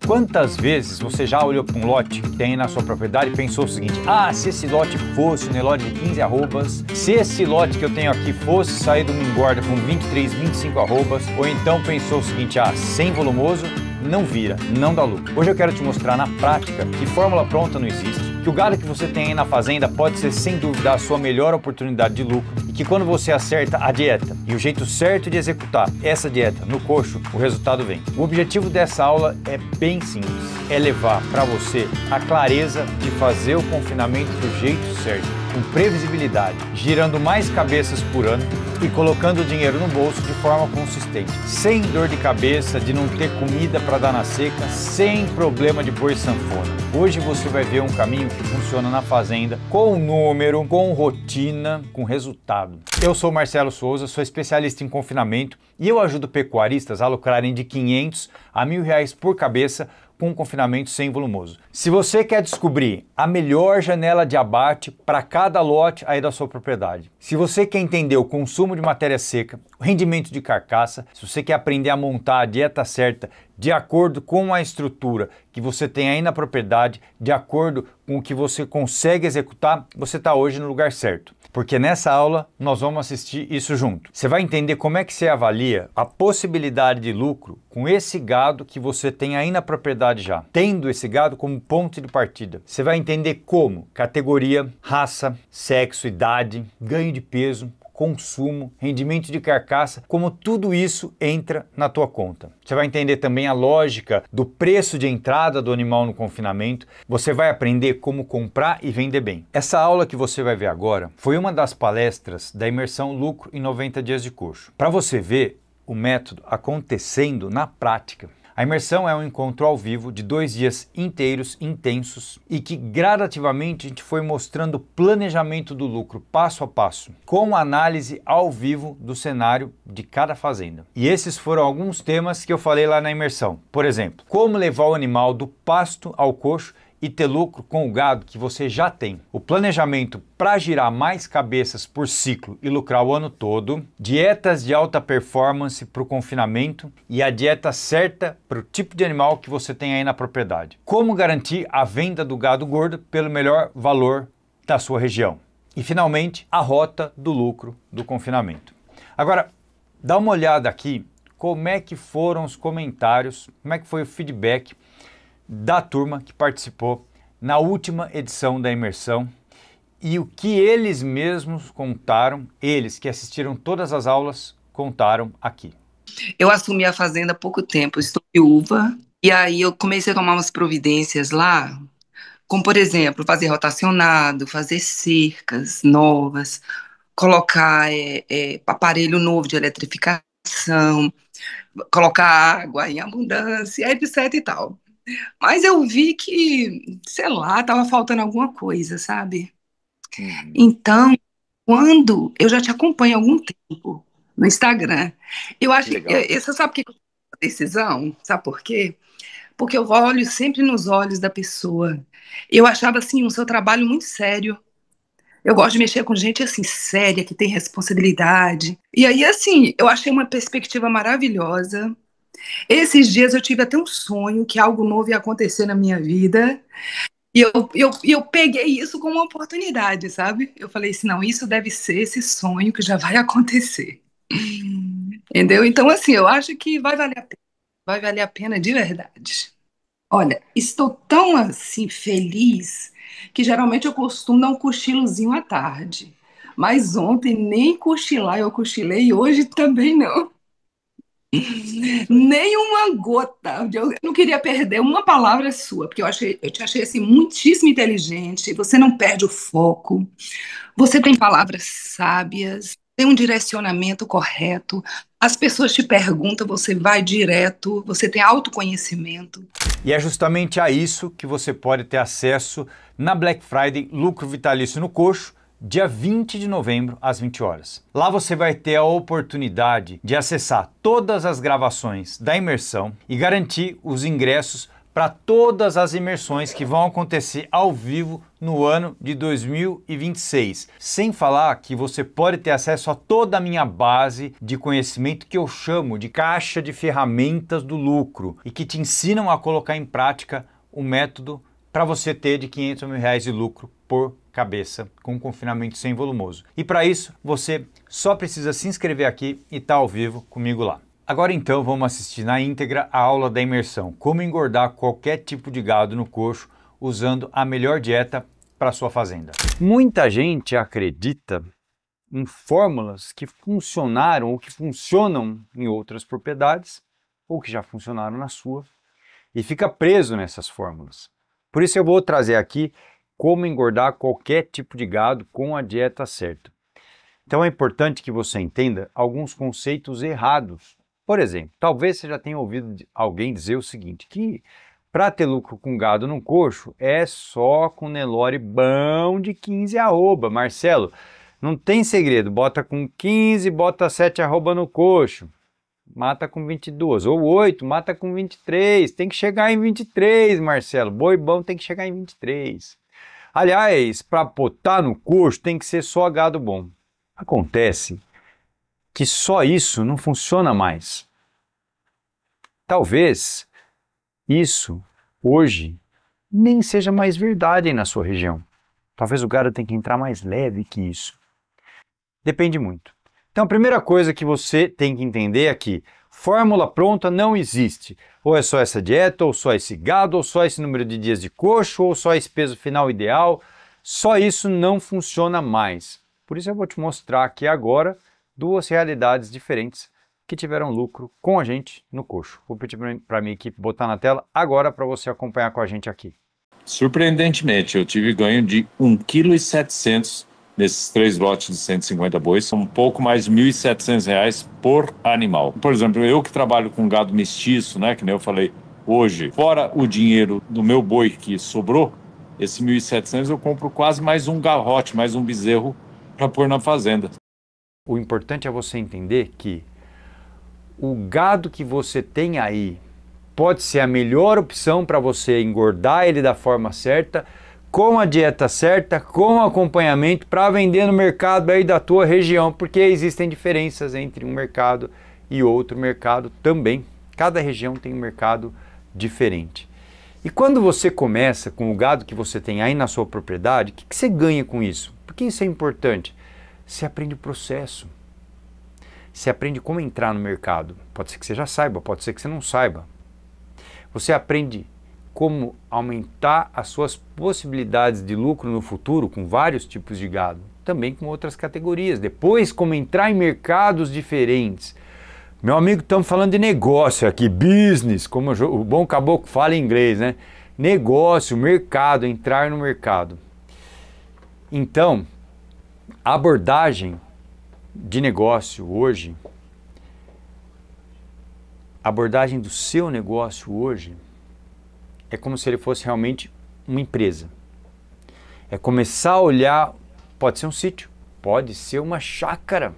Quantas vezes você já olhou para um lote que tem aí na sua propriedade e pensou o seguinte: ah, se esse lote fosse um lote de 15 arrobas, se esse lote que eu tenho aqui fosse sair de uma engorda com 23, 25 arrobas, ou então pensou o seguinte: ah, sem volumoso, não vira, não dá lucro. Hoje eu quero te mostrar na prática que fórmula pronta não existe, que o gado que você tem aí na fazenda pode ser sem dúvida a sua melhor oportunidade de lucro e que quando você acerta a dieta e o jeito certo de executar essa dieta no coxo, o resultado vem. O objetivo dessa aula é bem simples, é levar para você a clareza de fazer o confinamento do jeito certo, com previsibilidade, girando mais cabeças por ano e colocando o dinheiro no bolso de forma consistente, sem dor de cabeça de não ter comida para dar na seca, sem problema de boi sanfona. Hoje você vai ver um caminho que funciona na fazenda, com número, com rotina, com resultado. Eu sou Marcelo Souza, sou especialista em confinamento e eu ajudo pecuaristas a lucrarem de 500 a R$1.000 por cabeça com um confinamento sem volumoso. Se você quer descobrir a melhor janela de abate para cada lote aí da sua propriedade, se você quer entender o consumo de matéria seca, o rendimento de carcaça, se você quer aprender a montar a dieta certa de acordo com a estrutura que você tem aí na propriedade, de acordo com o que você consegue executar, você está hoje no lugar certo. Porque nessa aula nós vamos assistir isso junto. Você vai entender como é que você avalia a possibilidade de lucro com esse gado que você tem aí na propriedade já, tendo esse gado como ponto de partida. Você vai entender como categoria, raça, sexo, idade, ganho de peso, consumo, rendimento de carcaça, como tudo isso entra na tua conta. Você vai entender também a lógica do preço de entrada do animal no confinamento. Você vai aprender como comprar e vender bem. Essa aula que você vai ver agora foi uma das palestras da imersão Lucro em 90 dias de coxo. Para você ver o método acontecendo na prática. A imersão é um encontro ao vivo de 2 dias inteiros, intensos, e que gradativamente a gente foi mostrando o planejamento do lucro passo a passo, com análise ao vivo do cenário de cada fazenda. E esses foram alguns temas que eu falei lá na imersão. Por exemplo, como levar o animal do pasto ao coxo e ter lucro com o gado que você já tem. O planejamento para girar mais cabeças por ciclo e lucrar o ano todo. Dietas de alta performance para o confinamento e a dieta certa para o tipo de animal que você tem aí na propriedade. Como garantir a venda do gado gordo pelo melhor valor da sua região. E finalmente, a rota do lucro do confinamento. Agora, dá uma olhada aqui como é que foram os comentários, como é que foi o feedback da turma que participou na última edição da imersão e o que eles mesmos contaram, eles que assistiram todas as aulas, contaram aqui. Eu assumi a fazenda há pouco tempo, estou viúva, e aí eu comecei a tomar umas providências lá, como por exemplo, fazer rotacionado, fazer cercas novas, colocar aparelho novo de eletrificação, colocar água em abundância, etc e tal. Mas eu vi que, sei lá, estava faltando alguma coisa, sabe? Então, quando eu já te acompanho há algum tempo no Instagram, eu acho que Legal. você sabe o que é a decisão? Sabe por quê? Porque eu olho sempre nos olhos da pessoa. Eu achava assim o seu trabalho muito sério. Eu gosto de mexer com gente assim séria, que tem responsabilidade. E aí assim, eu achei uma perspectiva maravilhosa. Esses dias eu tive até um sonho que algo novo ia acontecer na minha vida. E eu peguei isso como uma oportunidade, sabe? Eu falei assim, não, isso deve ser esse sonho que já vai acontecer. Entendeu? Então, assim, eu acho que vai valer a pena de verdade. Olha, estou tão, assim, feliz que geralmente eu costumo dar um cochilozinho à tarde. Mas ontem nem cochilar eu cochilei e hoje também não. Nem uma gota. Eu não queria perder uma palavra sua, porque eu te achei assim muitíssimo inteligente. Você não perde o foco. Você tem palavras sábias, tem um direcionamento correto. As pessoas te perguntam, você vai direto, você tem autoconhecimento. E é justamente a isso que você pode ter acesso na Black Friday Lucro Vitalício no Coxo, dia 20 de novembro, às 20 horas. Lá você vai ter a oportunidade de acessar todas as gravações da imersão e garantir os ingressos para todas as imersões que vão acontecer ao vivo no ano de 2026. Sem falar que você pode ter acesso a toda a minha base de conhecimento que eu chamo de caixa de ferramentas do lucro e que te ensinam a colocar em prática o método para você ter de R$500 mil de lucro por cabeça com confinamento sem volumoso. E para isso, você só precisa se inscrever aqui e estar ao vivo comigo lá. Agora então vamos assistir na íntegra a aula da imersão, como engordar qualquer tipo de gado no coxo usando a melhor dieta para sua fazenda. Muita gente acredita em fórmulas que funcionaram ou que funcionam em outras propriedades ou que já funcionaram na sua e fica preso nessas fórmulas. Por isso eu vou trazer aqui como engordar qualquer tipo de gado com a dieta certa. Então é importante que você entenda alguns conceitos errados. Por exemplo, talvez você já tenha ouvido alguém dizer o seguinte, que para ter lucro com gado no coxo é só com Nelore bom de 15 arroba. Marcelo, não tem segredo, bota com 15, bota 7 arroba no coxo, mata com 22, ou 8, mata com 23, tem que chegar em 23, Marcelo, boi bom tem que chegar em 23. Aliás, para botar no coxo tem que ser só gado bom. Acontece que só isso não funciona mais. Talvez isso hoje nem seja mais verdade na sua região. Talvez o gado tenha que entrar mais leve que isso. Depende muito. Então a primeira coisa que você tem que entender é que fórmula pronta não existe. Ou é só essa dieta, ou só esse gado, ou só esse número de dias de coxo, ou só esse peso final ideal. Só isso não funciona mais. Por isso eu vou te mostrar aqui agora duas realidades diferentes que tiveram lucro com a gente no coxo. Vou pedir para a minha equipe botar na tela agora para você acompanhar com a gente aqui. Surpreendentemente, eu tive ganho de 1,7 kg nesses 3 lotes de 150 bois. São um pouco mais de R$1.700 por animal. Por exemplo, eu que trabalho com gado mestiço, né, que nem eu falei hoje, fora o dinheiro do meu boi que sobrou, esse 1.700 eu compro quase mais um garrote, mais um bezerro para pôr na fazenda. O importante é você entender que o gado que você tem aí pode ser a melhor opção para você engordar ele da forma certa, com a dieta certa, com o acompanhamento para vender no mercado aí da tua região, porque existem diferenças entre um mercado e outro mercado também. Cada região tem um mercado diferente. E quando você começa com o gado que você tem aí na sua propriedade, o que você ganha com isso? Por que isso é importante? Você aprende o processo. Você aprende como entrar no mercado. Pode ser que você já saiba, pode ser que você não saiba. Você aprende como aumentar as suas possibilidades de lucro no futuro com vários tipos de gado, também com outras categorias. Depois, como entrar em mercados diferentes. Meu amigo, estamos falando de negócio aqui, business, como o bom caboclo fala em inglês, né? Negócio, mercado, entrar no mercado. Então, a abordagem de negócio hoje, a abordagem do seu negócio hoje é como se ele fosse realmente uma empresa. É começar a olhar, pode ser um sítio, pode ser uma chácara,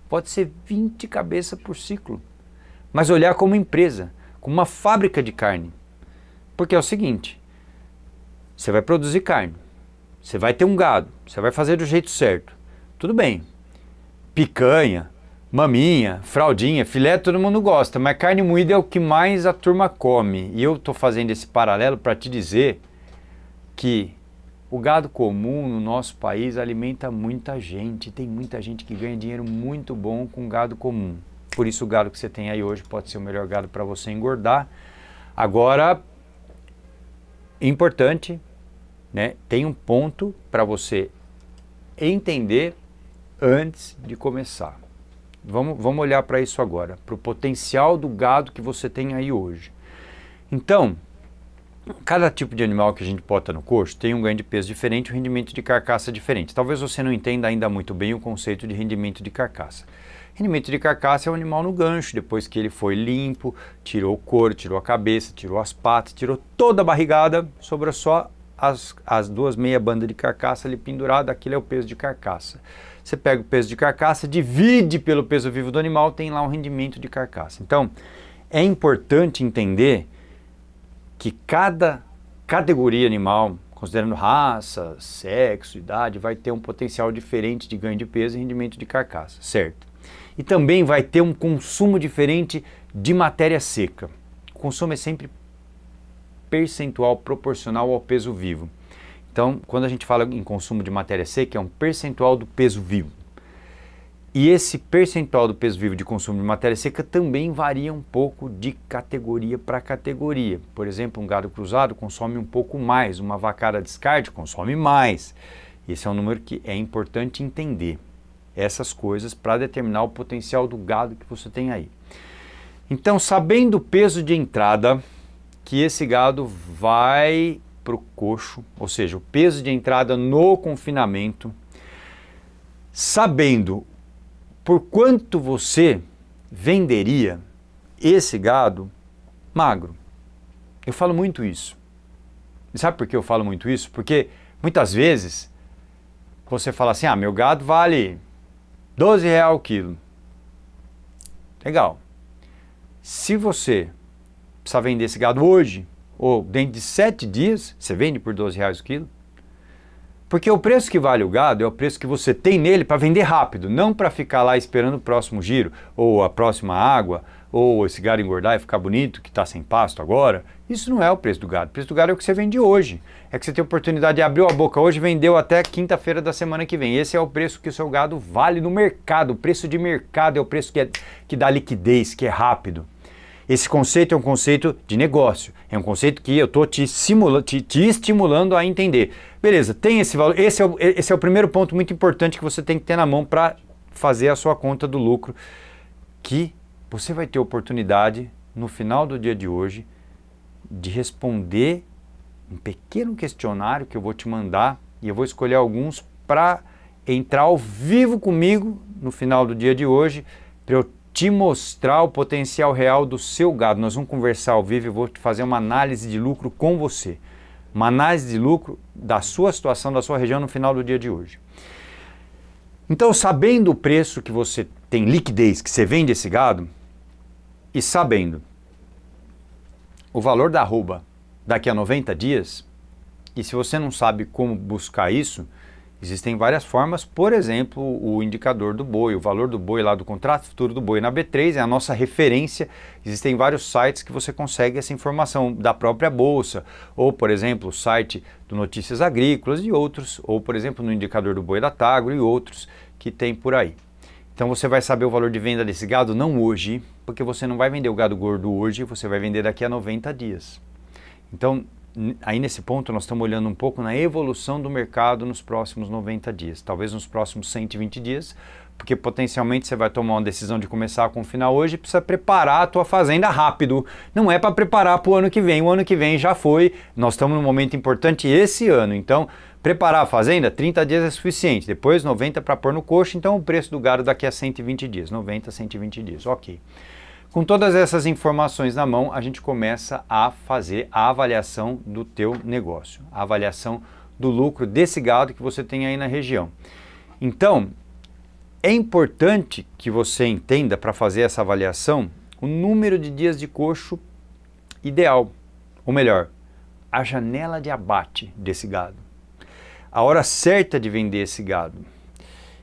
pode ser 20 cabeças por ciclo, mas olhar como empresa, como uma fábrica de carne. Porque é o seguinte, você vai produzir carne, você vai ter um gado, você vai fazer do jeito certo. Tudo bem, picanha, maminha, fraldinha, filé todo mundo gosta, mas carne moída é o que mais a turma come. E eu estou fazendo esse paralelo para te dizer que o gado comum no nosso país alimenta muita gente. Tem muita gente que ganha dinheiro muito bom com gado comum. Por isso o gado que você tem aí hoje pode ser o melhor gado para você engordar. Agora, importante, né? Tem um ponto para você entender antes de começar. Vamos olhar para isso agora, para o potencial do gado que você tem aí hoje. Então, cada tipo de animal que a gente bota no coxo tem um ganho de peso diferente, um rendimento de carcaça diferente. Talvez você não entenda ainda muito bem o conceito de rendimento de carcaça. Rendimento de carcaça é um animal no gancho, depois que ele foi limpo, tirou o couro, tirou a cabeça, tirou as patas, tirou toda a barrigada, sobra só as duas meia bandas de carcaça ali pendurada, aquilo é o peso de carcaça. Você pega o peso de carcaça, divide pelo peso vivo do animal, tem lá um rendimento de carcaça. Então, é importante entender que cada categoria animal, considerando raça, sexo, idade, vai ter um potencial diferente de ganho de peso e rendimento de carcaça, certo? E também vai ter um consumo diferente de matéria seca. O consumo é sempre percentual proporcional ao peso vivo. Então, quando a gente fala em consumo de matéria seca, é um percentual do peso vivo. E esse percentual do peso vivo de consumo de matéria seca também varia um pouco de categoria para categoria. Por exemplo, um gado cruzado consome um pouco mais, uma vacada descarte consome mais. Esse é um número que é importante entender. Essas coisas para determinar o potencial do gado que você tem aí. Então, sabendo o peso de entrada que esse gado vai para o coxo, ou seja, o peso de entrada no confinamento, sabendo por quanto você venderia esse gado magro. Eu falo muito isso. E sabe por que eu falo muito isso? Porque muitas vezes você fala assim, meu gado vale R$12 o quilo. Legal. Se você precisa vender esse gado hoje, ou dentro de 7 dias, você vende por R$12 o quilo. Porque o preço que vale o gado é o preço que você tem nele para vender rápido, não para ficar lá esperando o próximo giro, ou a próxima água, ou esse gado engordar e ficar bonito, que está sem pasto agora. Isso não é o preço do gado. O preço do gado é o que você vende hoje. É que você tem a oportunidade de abrir a boca hoje, vendeu até quinta-feira da semana que vem. Esse é o preço que o seu gado vale no mercado. O preço de mercado é o preço que dá liquidez, que é rápido. Esse conceito é um conceito de negócio, é um conceito que eu estou te estimulando a entender. Beleza, tem esse valor, esse é o primeiro ponto muito importante que você tem que ter na mão para fazer a sua conta do lucro, que você vai ter oportunidade no final do dia de hoje de responder um pequeno questionário que eu vou te mandar e eu vou escolher alguns para entrar ao vivo comigo no final do dia de hoje, para eu te mostrar o potencial real do seu gado. Nós vamos conversar ao vivo e vou fazer uma análise de lucro com você. Uma análise de lucro da sua situação, da sua região no final do dia de hoje. Então, sabendo o preço que você tem liquidez, que você vende esse gado, e sabendo o valor da arroba daqui a 90 dias, e se você não sabe como buscar isso, existem várias formas, por exemplo, o indicador do boi, o valor do boi lá do contrato futuro do boi na B3 é a nossa referência. Existem vários sites que você consegue essa informação da própria bolsa, ou por exemplo o site do Notícias Agrícolas e outros, ou por exemplo no indicador do boi da Tagro e outros que tem por aí. Então você vai saber o valor de venda desse gado não hoje, porque você não vai vender o gado gordo hoje, você vai vender daqui a 90 dias. Então, aí nesse ponto nós estamos olhando um pouco na evolução do mercado nos próximos 90 dias, talvez nos próximos 120 dias, porque potencialmente você vai tomar uma decisão de começar a confinar hoje e precisa preparar a tua fazenda rápido. Não é para preparar para o ano que vem já foi, nós estamos num momento importante esse ano, então preparar a fazenda, 30 dias é suficiente, depois 90 para pôr no coxo, então o preço do gado daqui a 120 dias, 90, 120 dias, ok. Com todas essas informações na mão, a gente começa a fazer a avaliação do teu negócio, a avaliação do lucro desse gado que você tem aí na região. Então, é importante que você entenda para fazer essa avaliação o número de dias de coxo ideal, ou melhor, a janela de abate desse gado, a hora certa de vender esse gado.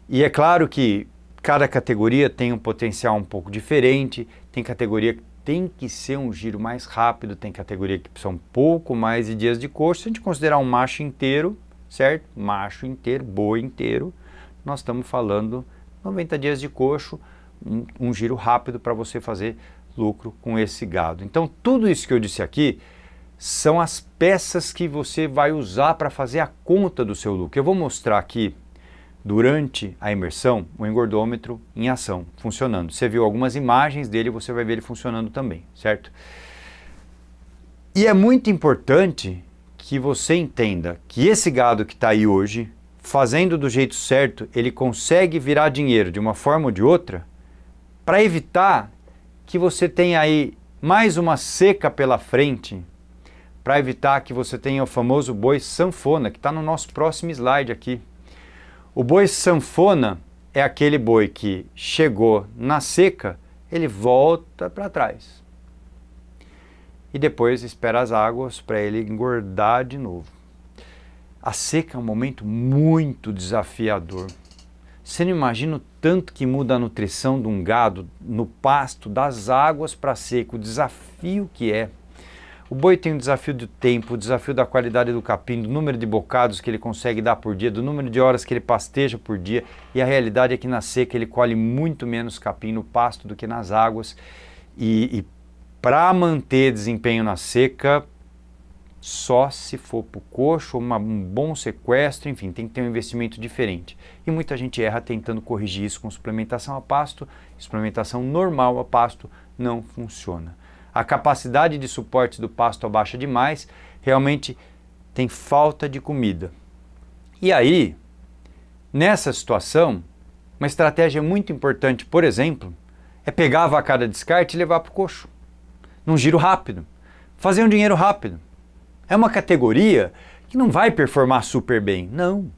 E é claro que cada categoria tem um potencial um pouco diferente, tem categoria que tem que ser um giro mais rápido, tem categoria que precisa um pouco mais de dias de coxo. Se a gente considerar um macho inteiro, certo? Macho inteiro, boi inteiro, nós estamos falando 90 dias de coxo, um giro rápido para você fazer lucro com esse gado. Então tudo isso que eu disse aqui são as peças que você vai usar para fazer a conta do seu lucro. Eu vou mostrar aqui durante a imersão, o engordômetro em ação, funcionando. Você viu algumas imagens dele, você vai ver ele funcionando também, certo? E é muito importante que você entenda que esse gado que está aí hoje, fazendo do jeito certo, ele consegue virar dinheiro de uma forma ou de outra, para evitar que você tenha aí mais uma seca pela frente, para evitar que você tenha o famoso boi sanfona, que está no nosso próximo slide aqui. O boi sanfona é aquele boi que chegou na seca, ele volta para trás. e depois espera as águas para ele engordar de novo. A seca é um momento muito desafiador. Você não imagina o tanto que muda a nutrição de um gado no pasto, das águas para a seca, o desafio que é. O boi tem o desafio do tempo, o desafio da qualidade do capim, do número de bocados que ele consegue dar por dia, do número de horas que ele pasteja por dia, e a realidade é que na seca ele colhe muito menos capim no pasto do que nas águas, e para manter desempenho na seca, só se for para o coxo, um bom sequestro, enfim, tem que ter um investimento diferente. E muita gente erra tentando corrigir isso com suplementação a pasto. Suplementação normal a pasto não funciona. A capacidade de suporte do pasto abaixa demais, realmente tem falta de comida. E aí, nessa situação, uma estratégia muito importante, por exemplo, é pegar a vacada de descarte e levar para o coxo, num giro rápido, fazer um dinheiro rápido. É uma categoria que não vai performar super bem, não.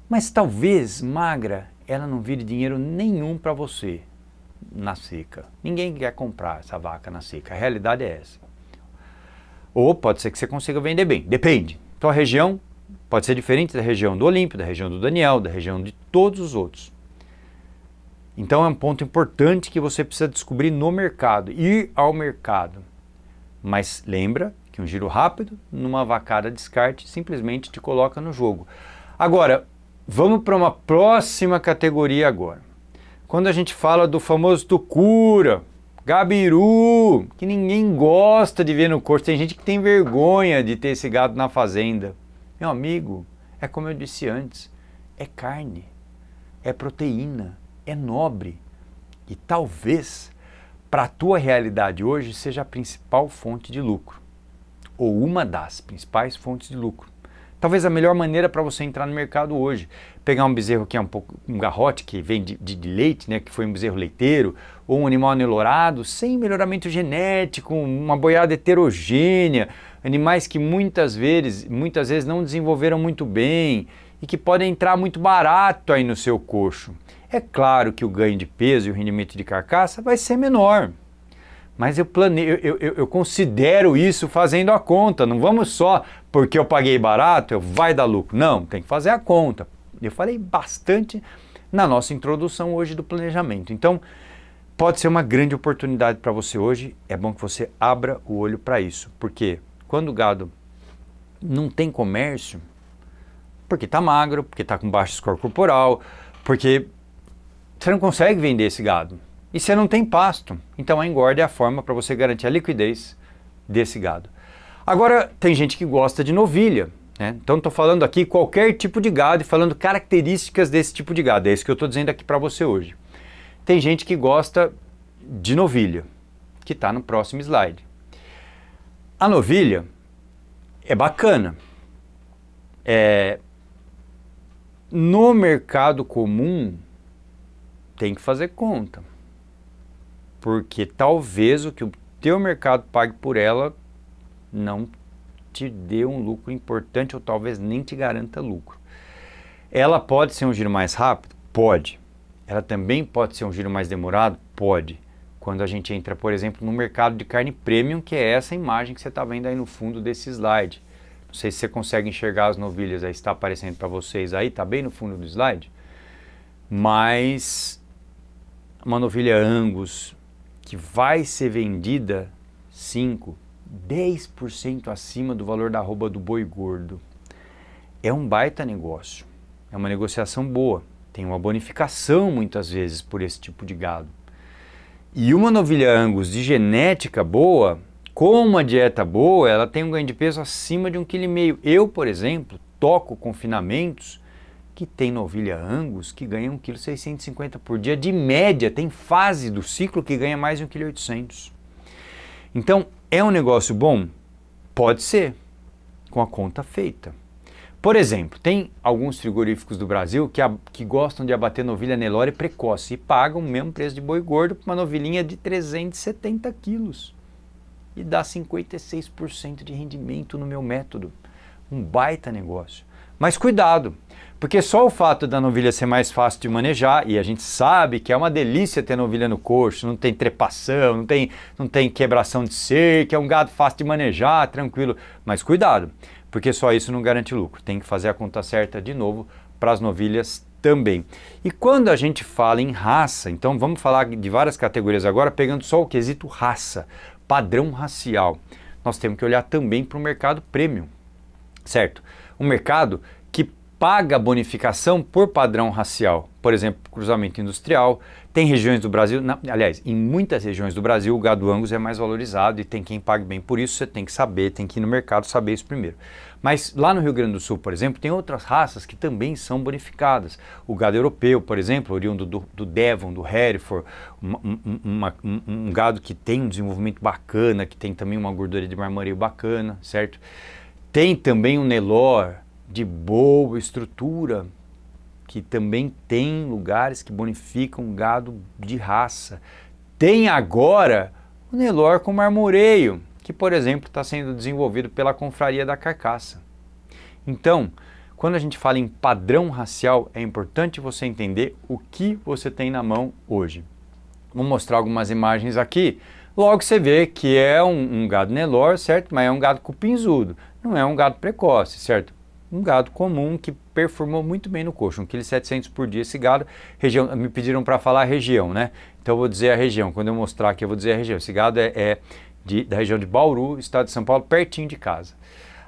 Mas talvez magra, ela não vire dinheiro nenhum para você na seca. Ninguém quer comprar essa vaca na seca, a realidade é essa. Ou pode ser que você consiga vender bem, depende. Tua região pode ser diferente da região do Olímpio, da região do Daniel, da região de todos os outros. Então é um ponto importante que você precisa descobrir no mercado, ir ao mercado. Mas lembra que um giro rápido numa vacada descarte simplesmente te coloca no jogo. Agora, vamos para uma próxima categoria agora. Quando a gente fala do famoso tucura, gabiru, que ninguém gosta de ver no coxo, tem gente que tem vergonha de ter esse gado na fazenda. Meu amigo, é como eu disse antes, é carne, é proteína, é nobre e talvez para a tua realidade hoje seja a principal fonte de lucro, ou uma das principais fontes de lucro. Talvez a melhor maneira para você entrar no mercado hoje, pegar um bezerro que é um garrote que vem de leite, né, que foi um bezerro leiteiro, ou um animal anelorado, sem melhoramento genético, uma boiada heterogênea, animais que muitas vezes não desenvolveram muito bem e que podem entrar muito barato aí no seu coxo. É claro que o ganho de peso e o rendimento de carcaça vai ser menor, mas eu considero isso fazendo a conta. Não vamos só porque eu paguei barato, vai dar lucro. Não, tem que fazer a conta. Eu falei bastante na nossa introdução hoje do planejamento. Então, pode ser uma grande oportunidade para você hoje. É bom que você abra o olho para isso, porque quando o gado não tem comércio, porque está magro, porque está com baixo score corporal, porque você não consegue vender esse gado. E você não tem pasto. Então a engorda é a forma para você garantir a liquidez desse gado. Agora, tem gente que gosta de novilha, né? Então estou falando aqui qualquer tipo de gado e falando características desse tipo de gado. É isso que eu estou dizendo aqui para você hoje. Tem gente que gosta de novilha, que está no próximo slide. A novilha é bacana. No mercado comum, tem que fazer conta, porque talvez o que o teu mercado pague por ela não te dê um lucro importante ou talvez nem te garanta lucro. Ela pode ser um giro mais rápido? Pode. Ela também pode ser um giro mais demorado? Pode. Quando a gente entra, por exemplo, no mercado de carne premium, que é essa imagem que você está vendo aí no fundo desse slide. Não sei se você consegue enxergar as novilhas, aí está aparecendo para vocês aí, está bem no fundo do slide. Mas uma novilha Angus que vai ser vendida 5, 10% acima do valor da arroba do boi gordo. É um baita negócio, é uma negociação boa, tem uma bonificação muitas vezes por esse tipo de gado. E uma novilha Angus de genética boa, com uma dieta boa, ela tem um ganho de peso acima de 1,5 kg. Eu, por exemplo, toco confinamentos que tem novilha Angus que ganha 1,650 kg por dia de média, tem fase do ciclo que ganha mais de 1,8 kg. Então, é um negócio bom? Pode ser, com a conta feita. Por exemplo, tem alguns frigoríficos do Brasil que gostam de abater novilha Nelore precoce e pagam o mesmo preço de boi gordo para uma novilhinha de 370 quilos. E dá 56% de rendimento no meu método. Um baita negócio. Mas cuidado, porque só o fato da novilha ser mais fácil de manejar, e a gente sabe que é uma delícia ter novilha no coxo, não tem trepação, não tem quebração de cerca, é um gado fácil de manejar, tranquilo. Mas cuidado, porque só isso não garante lucro. Tem que fazer a conta certa de novo para as novilhas também. E quando a gente fala em raça, então vamos falar de várias categorias agora, pegando só o quesito raça, padrão racial. Nós temos que olhar também para o mercado premium, certo? Um mercado que paga bonificação por padrão racial, por exemplo, cruzamento industrial. Tem regiões do Brasil, aliás, em muitas regiões do Brasil o gado Angus é mais valorizado e tem quem pague bem por isso, você tem que saber, tem que ir no mercado saber isso primeiro. Mas lá no Rio Grande do Sul, por exemplo, tem outras raças que também são bonificadas. O gado europeu, por exemplo, oriundo do Devon, do Hereford, um gado que tem um desenvolvimento bacana, que tem também uma gordura de marmoreio bacana, certo? Tem também um Nelore de boa estrutura, que também tem lugares que bonificam gado de raça. Tem agora o Nelore com marmoreio, que, por exemplo, está sendo desenvolvido pela Confraria da Carcaça. Então, quando a gente fala em padrão racial, é importante você entender o que você tem na mão hoje. Vou mostrar algumas imagens aqui. Logo você vê que é um gado Nelore, certo? Mas é um gado cupinzudo, não é um gado precoce, certo? Um gado comum que performou muito bem no coxo, 1,7 kg por dia esse gado. Região, me pediram para falar a região, né? Então eu vou dizer a região, quando eu mostrar aqui eu vou dizer a região. Esse gado da região de Bauru, estado de São Paulo, pertinho de casa.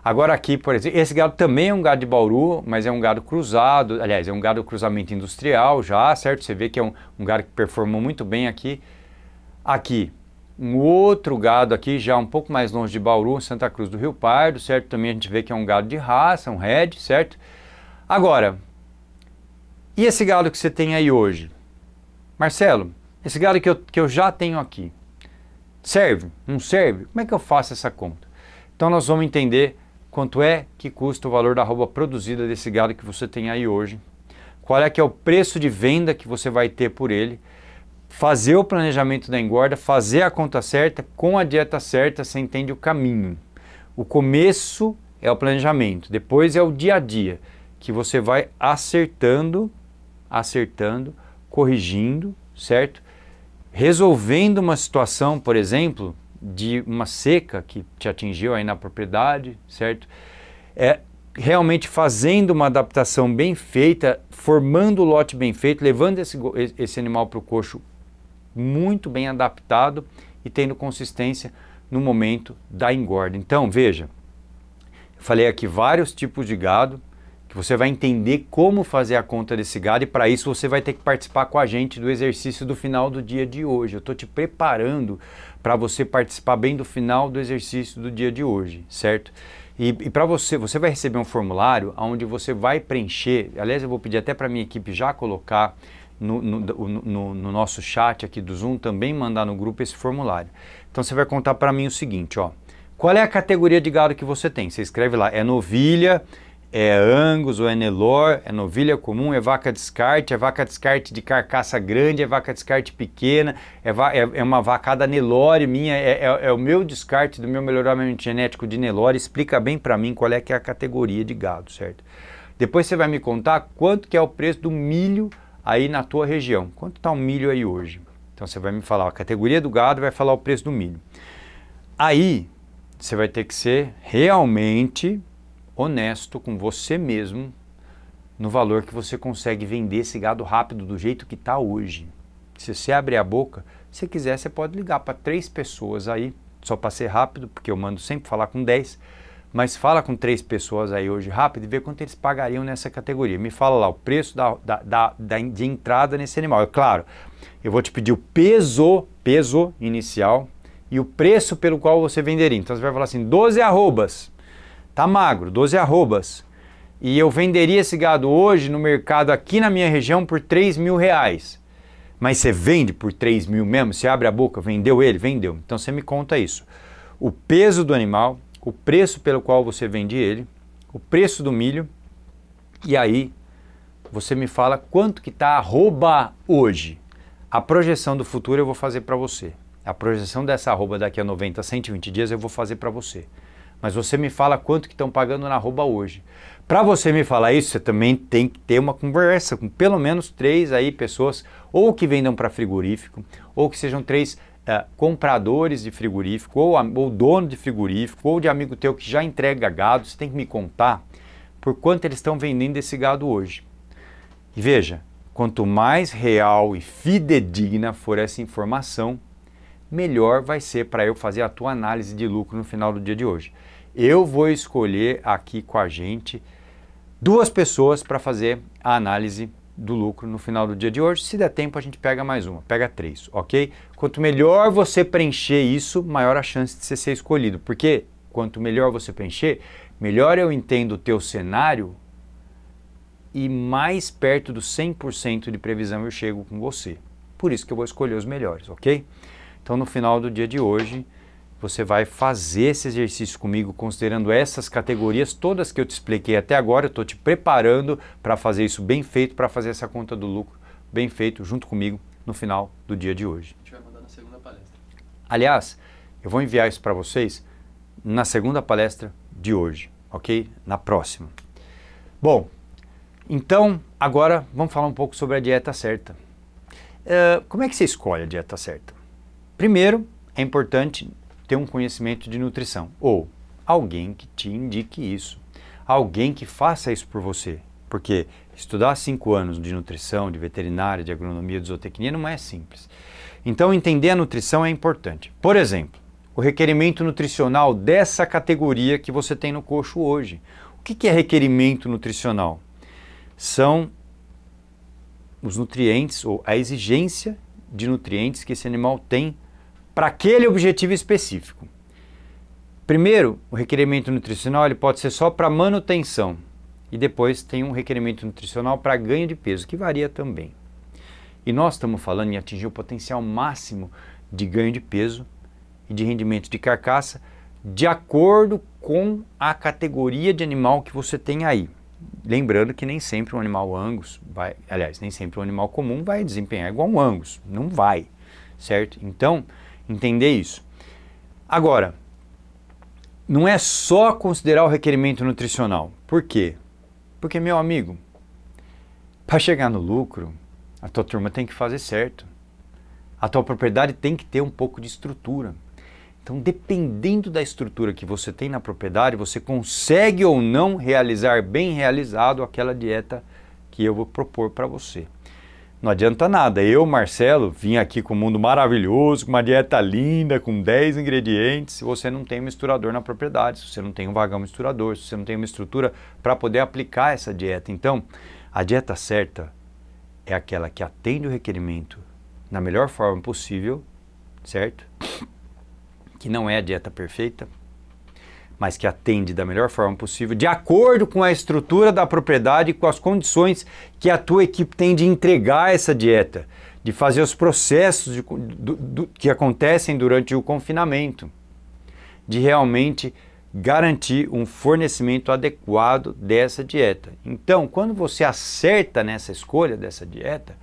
Agora aqui, por exemplo, esse gado também é um gado de Bauru, mas é um gado cruzado, aliás, é um gado cruzamento industrial já, certo? Você vê que é um gado que performou muito bem aqui. Aqui, um outro gado aqui, já um pouco mais longe de Bauru, Santa Cruz do Rio Pardo, certo? Também a gente vê que é um gado de raça, um red, certo? Agora, e esse gado que você tem aí hoje? Marcelo, esse gado que eu já tenho aqui, serve? Não serve? Como é que eu faço essa conta? Então nós vamos entender quanto é que custa o valor da arroba produzida desse gado que você tem aí hoje, qual é que é o preço de venda que você vai ter por ele, fazer o planejamento da engorda, fazer a conta certa, com a dieta certa, você entende o caminho. O começo é o planejamento, depois é o dia a dia, que você vai acertando, corrigindo, certo? Resolvendo uma situação, por exemplo, de uma seca que te atingiu aí na propriedade, certo? Realmente fazendo uma adaptação bem feita, formando o lote bem feito, levando esse animal para o coxo muito bem adaptado e tendo consistência no momento da engorda. Então, veja, eu falei aqui vários tipos de gado, que você vai entender como fazer a conta desse gado, e para isso você vai ter que participar com a gente do exercício do final do dia de hoje. Eu estou te preparando para você participar bem do final do exercício do dia de hoje, certo? E para você vai receber um formulário onde você vai preencher, aliás eu vou pedir até para a minha equipe já colocar no nosso chat aqui do Zoom, também mandar no grupo esse formulário. Então você vai contar para mim o seguinte, ó, qual é a categoria de gado que você tem? Você escreve lá, é novilha, é Angus ou é Nelore, é novilha comum, é vaca descarte de carcaça grande, é vaca descarte pequena, é uma vacada Nelore minha, é o meu descarte do meu melhoramento genético de Nelore. Explica bem para mim qual é que é a categoria de gado, certo? Depois você vai me contar quanto que é o preço do milho aí na tua região. Quanto está o milho aí hoje? Então você vai me falar a categoria do gado, vai falar o preço do milho. Aí você vai ter que ser realmente honesto com você mesmo no valor que você consegue vender esse gado rápido do jeito que está hoje. Se você abrir a boca, se quiser você pode ligar para 3 pessoas aí, só para ser rápido, porque eu mando sempre falar com 10, mas fala com 3 pessoas aí hoje rápido e vê quanto eles pagariam nessa categoria. Me fala lá o preço de entrada nesse animal. É claro, eu vou te pedir o peso inicial e o preço pelo qual você venderia. Então você vai falar assim, 12 arrobas. Tá magro, 12 arrobas. E eu venderia esse gado hoje no mercado aqui na minha região por R$3.000. Mas você vende por 3 mil mesmo? Você abre a boca, vendeu ele? Vendeu. Então você me conta isso. O peso do animal, o preço pelo qual você vende ele, o preço do milho, e aí você me fala quanto que tá a arroba hoje. A projeção do futuro eu vou fazer para você. A projeção dessa arroba daqui a 90, 120 dias eu vou fazer para você. mas você me fala quanto que estão pagando na arroba hoje. Para você me falar isso, você também tem que ter uma conversa com pelo menos 3 aí pessoas, ou que vendam para frigorífico, ou que sejam 3 compradores de frigorífico, ou dono de frigorífico, ou de amigo teu que já entrega gado. Você tem que me contar por quanto eles estão vendendo esse gado hoje. E veja, quanto mais real e fidedigna for essa informação, melhor vai ser para eu fazer a tua análise de lucro no final do dia de hoje. Eu vou escolher aqui com a gente 2 pessoas para fazer a análise do lucro no final do dia de hoje. Se der tempo, a gente pega mais uma, pega 3, ok? Quanto melhor você preencher isso, maior a chance de você ser escolhido. Porque quanto melhor você preencher, melhor eu entendo o teu cenário e mais perto do 100% de previsão eu chego com você. Por isso que eu vou escolher os melhores, ok? Então, no final do dia de hoje, você vai fazer esse exercício comigo, considerando essas categorias todas que eu te expliquei até agora. Eu estou te preparando para fazer isso bem feito, para fazer essa conta do lucro bem feito junto comigo no final do dia de hoje. A gente vai mandar na segunda palestra. Aliás, eu vou enviar isso para vocês na segunda palestra de hoje, ok? Na próxima. Bom, então agora vamos falar um pouco sobre a dieta certa. Como é que você escolhe a dieta certa? Primeiro, é importante ter um conhecimento de nutrição, ou alguém que te indique isso, alguém que faça isso por você, porque estudar 5 anos de nutrição, de veterinária, de agronomia, de zootecnia não é simples. Então entender a nutrição é importante. Por exemplo, o requerimento nutricional dessa categoria que você tem no coxo hoje. O que é requerimento nutricional? São os nutrientes, ou a exigência de nutrientes que esse animal tem para aquele objetivo específico. Primeiro, o requerimento nutricional ele pode ser só para manutenção e depois tem um requerimento nutricional para ganho de peso, que varia também. E nós estamos falando em atingir o potencial máximo de ganho de peso e de rendimento de carcaça de acordo com a categoria de animal que você tem aí. Lembrando que nem sempre um animal Angus vai, aliás, nem sempre um animal comum vai desempenhar igual um Angus, não vai, certo? Então, entender isso. Agora, não é só considerar o requerimento nutricional. Por quê? Porque, meu amigo, para chegar no lucro, a tua turma tem que fazer certo. A tua propriedade tem que ter um pouco de estrutura. Então, dependendo da estrutura que você tem na propriedade, você consegue ou não realizar bem realizado aquela dieta que eu vou propor para você. Não adianta nada, eu, Marcelo, vim aqui com um mundo maravilhoso, com uma dieta linda, com 10 ingredientes, se você não tem um misturador na propriedade, se você não tem um vagão misturador, se você não tem uma estrutura para poder aplicar essa dieta. Então, a dieta certa é aquela que atende o requerimento na melhor forma possível, certo? Que não é a dieta perfeita, mas que atende da melhor forma possível, de acordo com a estrutura da propriedade e com as condições que a tua equipe tem de entregar essa dieta, de fazer os processos que acontecem durante o confinamento, de realmente garantir um fornecimento adequado dessa dieta. Então, quando você acerta nessa escolha dessa dieta,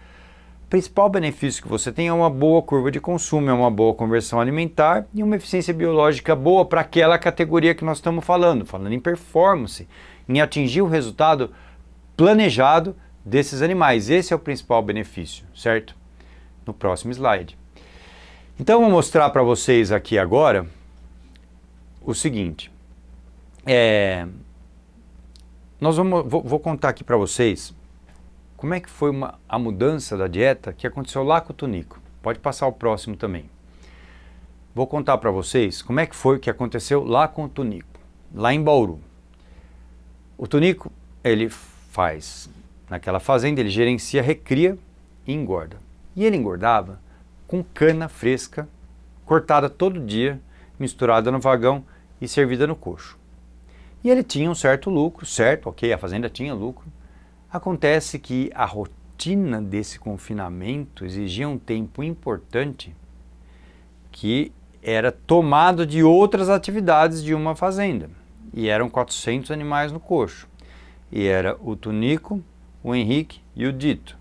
o principal benefício que você tem é uma boa curva de consumo, é uma boa conversão alimentar e uma eficiência biológica boa para aquela categoria que nós estamos falando em performance, em atingir o resultado planejado desses animais. Esse é o principal benefício, certo? No próximo slide. Então, eu vou mostrar para vocês aqui agora o seguinte. Vou contar aqui para vocês como é que foi a mudança da dieta que aconteceu lá com o Tunico. Pode passar o próximo também. Vou contar para vocês como é que foi que aconteceu lá com o Tunico, lá em Bauru. O Tunico, ele faz, naquela fazenda, ele gerencia, recria e engorda. E ele engordava com cana fresca, cortada todo dia, misturada no vagão e servida no coxo. E ele tinha um certo lucro, certo, ok, a fazenda tinha lucro. Acontece que a rotina desse confinamento exigia um tempo importante que era tomado de outras atividades de uma fazenda. E eram 400 animais no coxo. E era o Tunico, o Henrique e o Dito.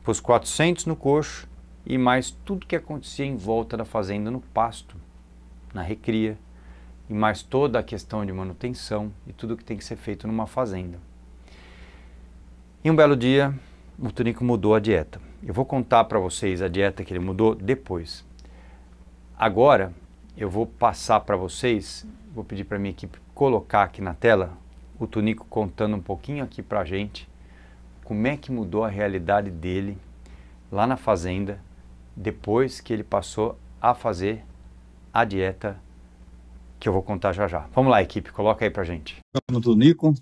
Os 400 no coxo e mais tudo que acontecia em volta da fazenda, no pasto, na recria e mais toda a questão de manutenção e tudo que tem que ser feito numa fazenda. E um belo dia, o Tonico mudou a dieta. Eu vou contar para vocês a dieta que ele mudou depois. Agora, eu vou passar para vocês, vou pedir para a minha equipe colocar aqui na tela, o Tonico contando um pouquinho aqui para a gente, como é que mudou a realidade dele lá na fazenda, depois que ele passou a fazer a dieta que eu vou contar já já. Vamos lá, equipe, coloca aí pra gente. Eu sou o Tonico,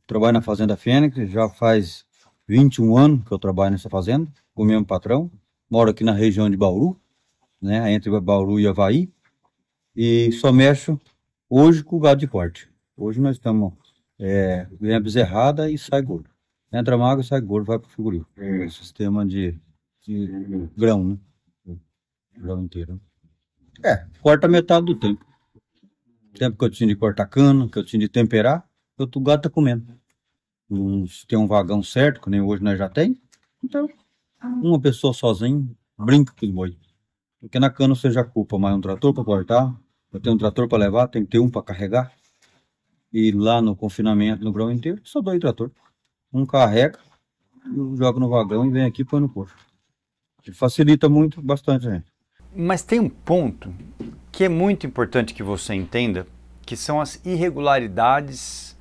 trabalho na Fazenda Fênix, já faz 21 anos que eu trabalho nessa fazenda, com o mesmo patrão. Moro aqui na região de Bauru, né, entre Bauru e Avaí, e só mexo hoje com o gado de corte. Hoje nós estamos, vem a bezerrada e sai gordo. Entra magra, sai gordo, vai para o frigorífico. É sistema de grão, né? Grão inteiro. Corta metade do tempo. Tempo que eu tinha de cortar cana, que eu tinha de temperar, o gado tá comendo. Se tem um vagão certo, que nem hoje nós já tem, então uma pessoa sozinha brinca com os boi. Porque na cana você já culpa mais um trator para cortar, eu tenho um trator para levar, tem que ter um para carregar. E lá no confinamento, no grão inteiro, só 2 trator. Um carrega, joga no vagão e vem aqui e põe no posto. Facilita muito, bastante, gente. Mas tem um ponto que é muito importante que você entenda, que são as irregularidades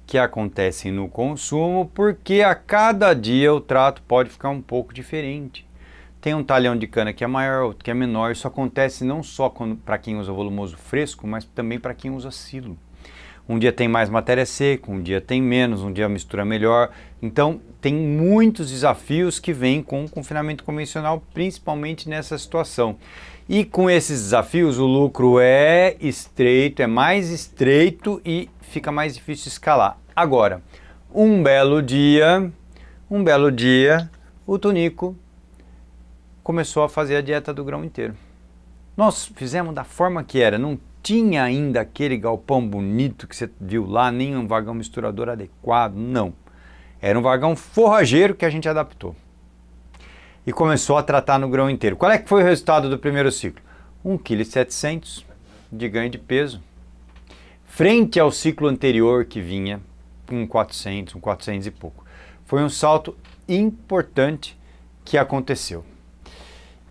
que acontecem no consumo, porque a cada dia o trato pode ficar um pouco diferente. Tem um talhão de cana que é maior, outro que é menor. Isso acontece não só para quem usa volumoso fresco, mas também para quem usa silo. Um dia tem mais matéria seca, um dia tem menos, um dia a mistura melhor. Então, tem muitos desafios que vêm com o confinamento convencional, principalmente nessa situação. E com esses desafios, o lucro é estreito, é mais estreito e fica mais difícil escalar. Agora, um belo dia, o Tonico começou a fazer a dieta do grão inteiro. Nós fizemos da forma que era, não tinha ainda aquele galpão bonito que você viu lá, nem um vagão misturador adequado, não. Era um vagão forrageiro que a gente adaptou. E começou a tratar no grão inteiro. Qual é que foi o resultado do primeiro ciclo? 1,7 kg de ganho de peso. Frente ao ciclo anterior que vinha com 400 e pouco. Foi um salto importante que aconteceu.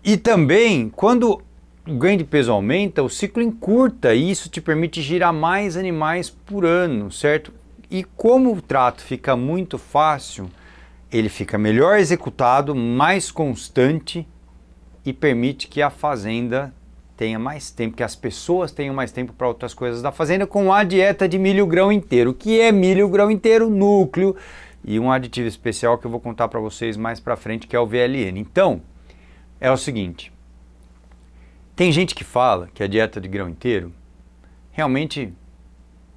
E também, quando o ganho de peso aumenta, o ciclo encurta e isso te permite girar mais animais por ano, certo? E como o trato fica muito fácil, ele fica melhor executado, mais constante e permite que a fazenda tenha mais tempo, que as pessoas tenham mais tempo para outras coisas da fazenda com a dieta de milho grão inteiro. O que é milho grão inteiro? Núcleo e um aditivo especial que eu vou contar para vocês mais para frente, que é o VLN. Então, é o seguinte, tem gente que fala que a dieta de grão inteiro realmente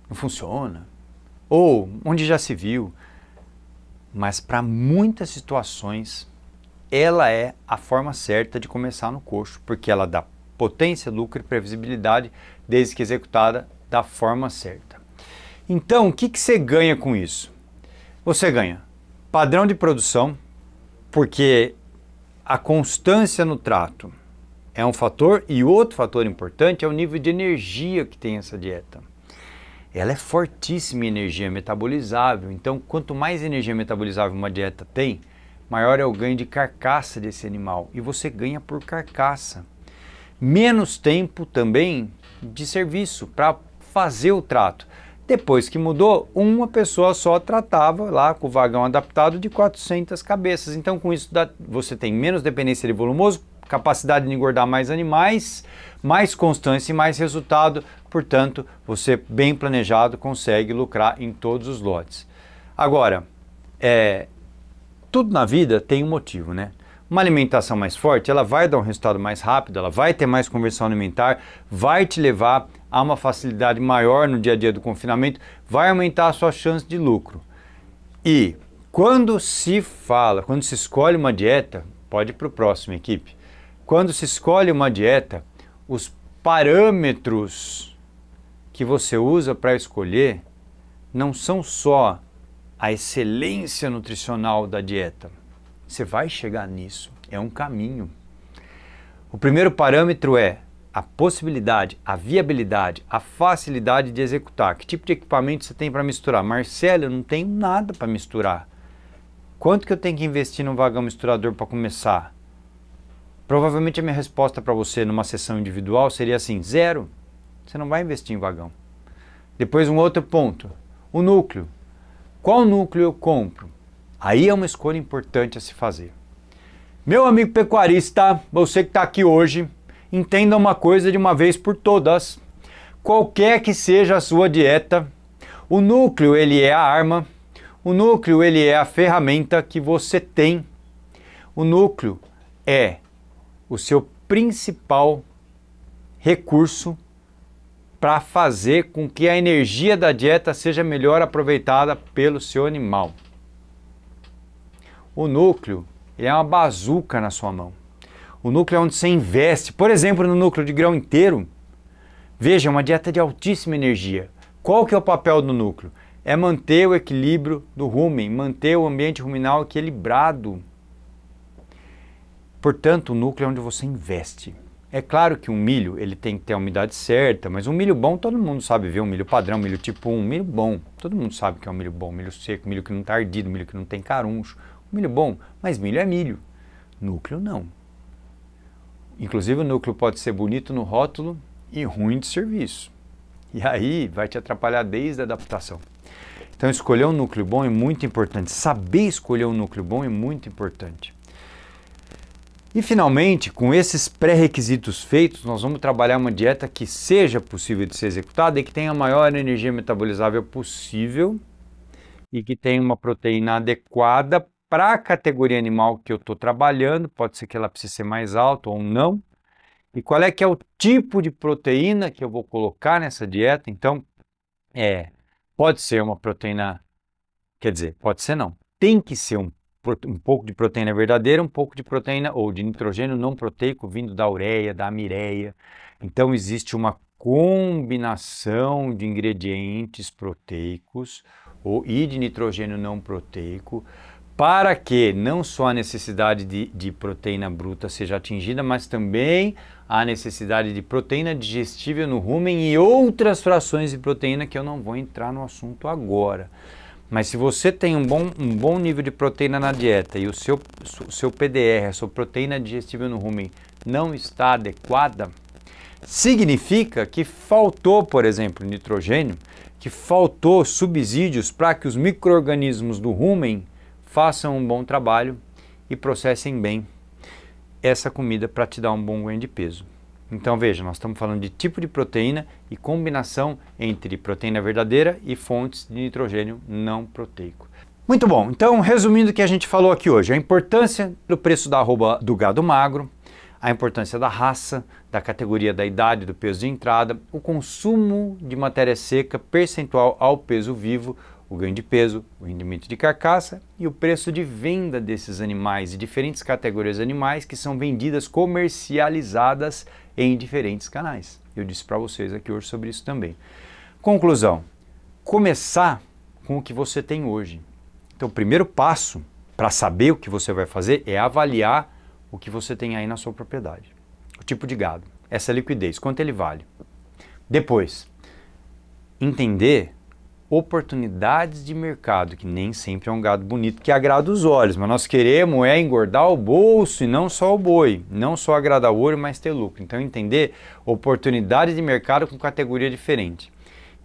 não funciona, ou onde já se viu, mas para muitas situações ela é a forma certa de começar no coxo, porque ela dá potência, lucro e previsibilidade, desde que executada da forma certa. Então, o que você ganha com isso? Você ganha padrão de produção, porque a constância no trato é um fator, e outro fator importante é o nível de energia que tem essa dieta. Ela é fortíssima em energia metabolizável, então quanto mais energia metabolizável uma dieta tem, maior é o ganho de carcaça desse animal, e você ganha por carcaça. Menos tempo também de serviço para fazer o trato. Depois que mudou, uma pessoa só tratava lá com o vagão adaptado de 400 cabeças. Então com isso você tem menos dependência de volumoso, capacidade de engordar mais animais, mais constância e mais resultado. Portanto, você bem planejado consegue lucrar em todos os lotes. Agora, tudo na vida tem um motivo, né? Uma alimentação mais forte, ela vai dar um resultado mais rápido, ela vai ter mais conversão alimentar, vai te levar a uma facilidade maior no dia a dia do confinamento, vai aumentar a sua chance de lucro. E quando se escolhe uma dieta, pode ir para o próximo, equipe. Quando se escolhe uma dieta, os parâmetros que você usa para escolher não são só a excelência nutricional da dieta. Você vai chegar nisso, é um caminho. O primeiro parâmetro é a possibilidade, a viabilidade, a facilidade de executar. Que tipo de equipamento você tem para misturar? Marcelo, eu não tenho nada para misturar. Quanto que eu tenho que investir num vagão misturador para começar? Provavelmente a minha resposta para você numa sessão individual seria assim, 0. Você não vai investir em vagão. Depois um outro ponto, o núcleo. Qual núcleo eu compro? Aí é uma escolha importante a se fazer. Meu amigo pecuarista, você que está aqui hoje, entenda uma coisa de uma vez por todas. Qualquer que seja a sua dieta, o núcleo ele é a arma, o núcleo ele é a ferramenta que você tem. O núcleo é o seu principal recurso para fazer com que a energia da dieta seja melhor aproveitada pelo seu animal. O núcleo é uma bazuca na sua mão. O núcleo é onde você investe. Por exemplo, no núcleo de grão inteiro, veja, uma dieta de altíssima energia. Qual que é o papel do núcleo? É manter o equilíbrio do rumen, manter o ambiente ruminal equilibrado. Portanto, o núcleo é onde você investe. É claro que um milho ele tem que ter a umidade certa, mas um milho bom todo mundo sabe ver, um milho padrão, milho tipo 1, milho bom. Todo mundo sabe que é um milho bom, milho seco, milho que não está ardido, milho que não tem caruncho. Milho bom, mas milho é milho. Núcleo não. Inclusive o núcleo pode ser bonito no rótulo e ruim de serviço. E aí vai te atrapalhar desde a adaptação. Então escolher um núcleo bom é muito importante. Saber escolher um núcleo bom é muito importante. E finalmente, com esses pré-requisitos feitos, nós vamos trabalhar uma dieta que seja possível de ser executada e que tenha a maior energia metabolizável possível e que tenha uma proteína adequada para a categoria animal que eu estou trabalhando. Pode ser que ela precise ser mais alta ou não. E qual é que é o tipo de proteína que eu vou colocar nessa dieta? Então, pode ser uma proteína, quer dizer, pode ser não. Tem que ser um pouco de proteína verdadeira, um pouco de proteína ou de nitrogênio não proteico vindo da ureia, da amireia. Então existe uma combinação de ingredientes proteicos e de nitrogênio não proteico para que não só a necessidade de proteína bruta seja atingida, mas também a necessidade de proteína digestível no rumen e outras frações de proteína que eu não vou entrar no assunto agora. Mas se você tem um bom nível de proteína na dieta e o seu PDR, a sua proteína digestível no rumen, não está adequada, significa que faltou, por exemplo, nitrogênio, que faltou subsídios para que os micro-organismos do rumen façam um bom trabalho e processem bem essa comida para te dar um bom ganho de peso. Então veja, nós estamos falando de tipo de proteína e combinação entre proteína verdadeira e fontes de nitrogênio não proteico. Muito bom, então resumindo o que a gente falou aqui hoje, a importância do preço da arroba do gado magro, a importância da raça, da categoria da idade, do peso de entrada, o consumo de matéria seca percentual ao peso vivo, o ganho de peso, o rendimento de carcaça e o preço de venda desses animais e diferentes categorias de animais que são vendidas, comercializadas em diferentes canais. Eu disse para vocês aqui hoje sobre isso também. Conclusão, começar com o que você tem hoje. Então o primeiro passo para saber o que você vai fazer é avaliar o que você tem aí na sua propriedade. O tipo de gado, essa liquidez, quanto ele vale. Depois, entender oportunidades de mercado, que nem sempre é um gado bonito que agrada os olhos, mas nós queremos engordar o bolso e não só o boi, não só agradar o olho, mas ter lucro. Então entender oportunidades de mercado com categoria diferente,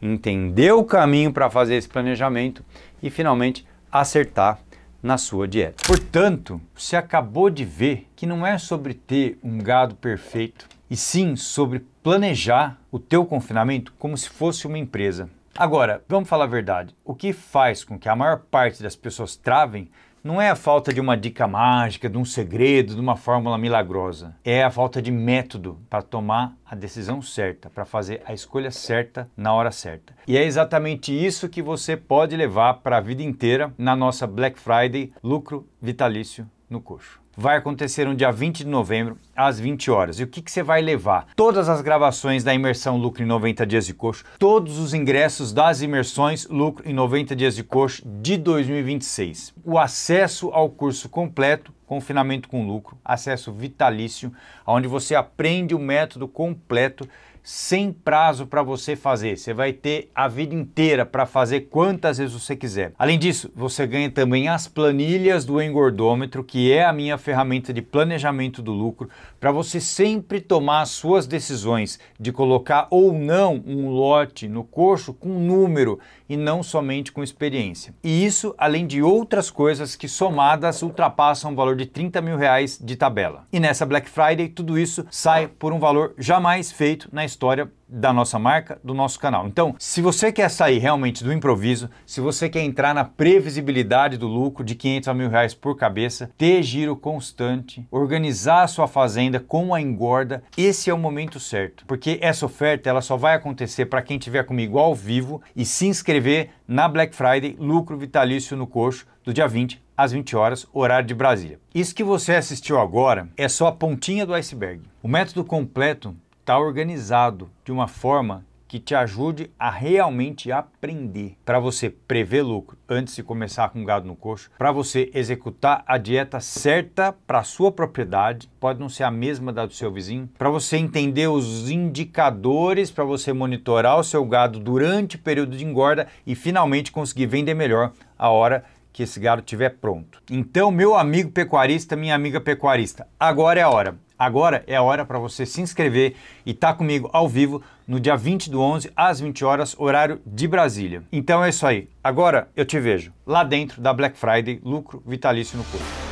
entender o caminho para fazer esse planejamento e finalmente acertar na sua dieta. Portanto, você acabou de ver que não é sobre ter um gado perfeito, e sim sobre planejar o teu confinamento como se fosse uma empresa. Agora, vamos falar a verdade, o que faz com que a maior parte das pessoas travem não é a falta de uma dica mágica, de um segredo, de uma fórmula milagrosa. É a falta de método para tomar a decisão certa, para fazer a escolha certa na hora certa. E é exatamente isso que você pode levar para a vida inteira na nossa Black Friday Lucro Vitalício no Coxo. Vai acontecer no dia 20 de novembro, às 20 horas. E o que você vai levar? Todas as gravações da imersão Lucro em 90 Dias de Coxo, todos os ingressos das imersões Lucro em 90 Dias de Coxo de 2026. O acesso ao curso completo, Confinamento com Lucro, acesso vitalício, onde você aprende o método completo, sem prazo para você fazer. Você vai ter a vida inteira para fazer quantas vezes você quiser. Além disso, você ganha também as planilhas do engordômetro, que é a minha ferramenta de planejamento do lucro, para você sempre tomar as suas decisões de colocar ou não um lote no coxo com número e não somente com experiência. E isso além de outras coisas que somadas ultrapassam o valor de 30 mil reais de tabela. E nessa Black Friday tudo isso sai por um valor jamais feito na história da nossa marca, do nosso canal. Então, se você quer sair realmente do improviso, se você quer entrar na previsibilidade do lucro de 500 a mil reais por cabeça, ter giro constante, organizar a sua fazenda com a engorda, esse é o momento certo. Porque essa oferta ela só vai acontecer para quem estiver comigo ao vivo e se inscrever na Black Friday Lucro Vitalício no Coxo do dia 20 às 20 horas, horário de Brasília. Isso que você assistiu agora é só a pontinha do iceberg. O método completo está organizado de uma forma que te ajude a realmente aprender, para você prever lucro antes de começar com gado no coxo, para você executar a dieta certa para a sua propriedade, pode não ser a mesma da do seu vizinho, para você entender os indicadores, para você monitorar o seu gado durante o período de engorda e finalmente conseguir vender melhor a hora que esse gado estiver pronto. Então, meu amigo pecuarista, minha amiga pecuarista, agora é a hora. Agora é a hora para você se inscrever e estar comigo ao vivo no dia 20/11 às 20 horas, horário de Brasília. Então é isso aí. Agora eu te vejo lá dentro da Black Friday Lucro Vitalício no Coxo.